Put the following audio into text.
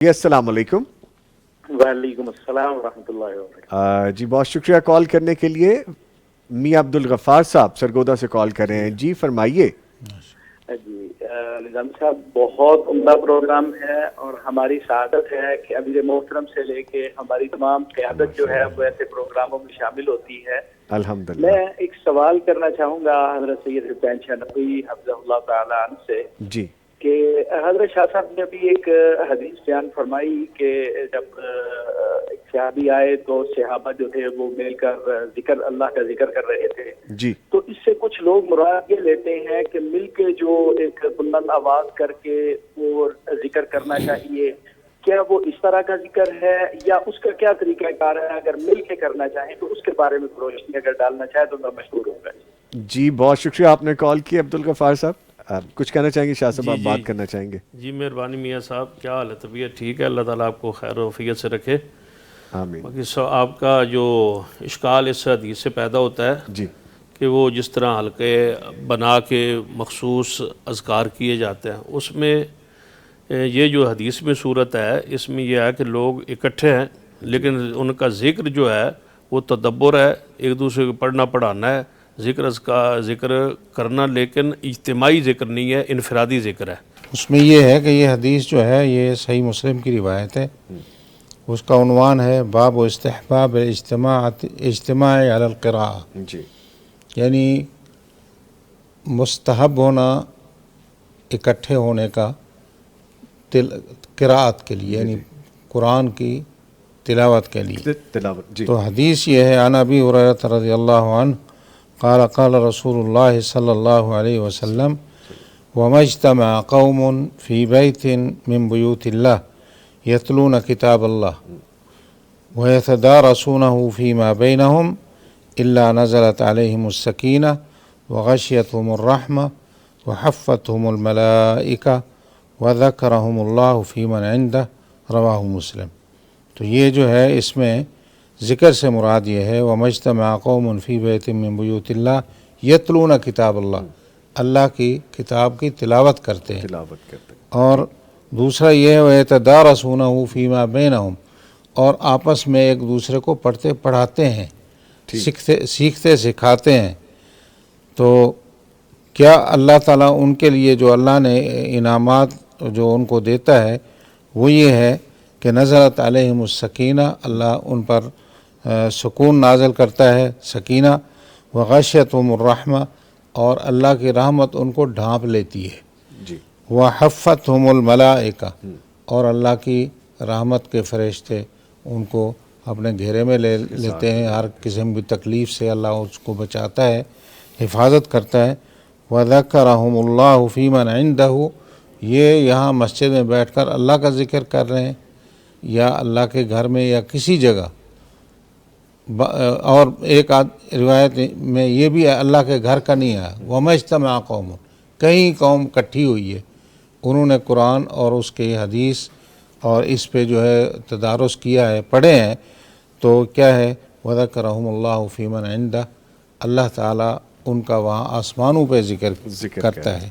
جی السلام علیکم۔ وعلیکم السلام ورحمۃ اللہ وبرکاتہ۔ جی بہت شکریہ کال کرنے کے لیے۔ میاں عبدالغفار صاحب سرگودا سے کال کر رہے ہیں، جی فرمائیے۔ جی نظام صاحب، بہت عمدہ پروگرام ہے اور ہماری سعادت ہے کہ امیر محترم سے لے کے ہماری تمام قیادت جو ہے وہ ایسے پروگراموں میں شامل ہوتی ہے۔ الحمدللہ۔ میں ایک سوال کرنا چاہوں گا حضرت سید حسین شاہ نقوی حفظہ اللہ تعالیٰ عنہ سے جی کہ حضرت شاہ صاحب نے ابھی ایک حدیث بیان فرمائی کہ جب ایک صحابی آئے تو صحابہ جو تھے وہ مل کر اللہ کا ذکر کر رہے تھے، جی تو اس سے کچھ لوگ مراد یہ لیتے ہیں کہ مل کے جو ایک بلند آواز کر کے وہ ذکر کرنا چاہیے، کیا وہ اس طرح کا ذکر ہے یا اس کا کیا طریقہ کار ہے؟ اگر مل کے کرنا چاہیں تو اس کے بارے میں روشنی اگر ڈالنا چاہے تو میں مشکور ہوں گا۔ جی بہت شکریہ، آپ نے کال کی عبدالغفار صاحب۔ آپ کچھ کہنا چاہیں گے؟ شاہ صاحب آپ بات کرنا چاہیں گے؟ جی مہربانی میاں صاحب، کیا حال ہے؟ طبیعت ٹھیک ہے؟ اللہ تعالیٰ آپ کو خیر و عافیت سے رکھے۔ آمین۔ باقی آپ کا جو اشکال اس حدیث سے پیدا ہوتا ہے جی کہ وہ جس طرح حلقے بنا کے مخصوص اذکار کیے جاتے ہیں، اس میں یہ جو حدیث میں صورت ہے اس میں یہ ہے کہ لوگ اکٹھے ہیں لیکن ان کا ذکر جو ہے وہ تدبر ہے، ایک دوسرے کو پڑھنا پڑھانا ہے، ذکر کرنا، لیکن اجتماعی ذکر نہیں ہے، انفرادی ذکر ہے۔ اس میں یہ ہے کہ یہ حدیث جو ہے یہ صحیح مسلم کی روایت ہے، اس کا عنوان ہے باب و استحباب اجتماع علی القراءہ، جی یعنی مستحب ہونا اکٹھے ہونے کا قراءت کے لیے، یعنی قرآن کی تلاوت کے لیے۔ تلاوت جی۔ تو حدیث یہ ہے، عن ابی ہریرہ رضی اللہ عنہ قال قال رسول اللہ صلی اللہ علیہ وسلم وما اجتمع قوم فی بیت من بیوت اللہ یتلون کتاب اللہ ویتدارسونہ فیما بینہم الا نزلت علیہم السکینہ وغشیتہم الرحمہ وحفتہم الملائکہ وذکرہم اللہ فی من عندہ، رواہ مسلم۔ تو یہ جو ہے اس میں ذکر سے مراد یہ ہے وَمَا اجْتَمَعَ قَوْمٌ فِي بَيْتٍ مِّن بُيُوتِ اللَّهِ يَتْلُونَ کتاب اللہ، اللہ کی کتاب کی تلاوت کرتے ہیں۔ اور دوسرا یہ ہے وَيَتَدَارَسُونَهُ فِي مَا بَيْنَهُمْ، اور آپس میں ایک دوسرے کو پڑھتے پڑھاتے ہیں، سیکھتے سکھاتے ہیں۔ تو کیا اللہ تعالیٰ ان کے لیے جو اللہ نے انعامات جو ان کو دیتا ہے وہ یہ ہے کہ نزلت علیہم السکینہ، اللہ ان پر سکون نازل کرتا ہے، سکینہ، وغشیتہم الرحمہ، اور اللہ کی رحمت ان کو ڈھانپ لیتی ہے، جی۔ وحفتہم الملائکہ، اور اللہ کی رحمت کے فرشتے ان کو اپنے گھیرے میں لے لیتے ہیں، ہر قسم کی تکلیف سے اللہ اس کو بچاتا ہے، حفاظت کرتا ہے۔ وذکرہم اللہ فی من عندہ، یہ یہاں مسجد میں بیٹھ کر اللہ کا ذکر کر رہے ہیں یا اللہ کے گھر میں یا کسی جگہ۔ اور ایک روایت میں یہ بھی ہے اللہ کے گھر کا نہیں ہے، وَمَا اجْتَمَعَ قَوْمٌ، کئی قوم کٹھی ہوئی ہے، انہوں نے قرآن اور اس کے حدیث اور اس پہ جو ہے تدارس کیا ہے، پڑھے ہیں، تو کیا ہے وَذَكَرَهُمُ اللَّهُ فِي مَنْ عِنْدَهُ، اللہ تعالیٰ ان کا وہاں آسمانوں پہ ذکر کرتا ہے۔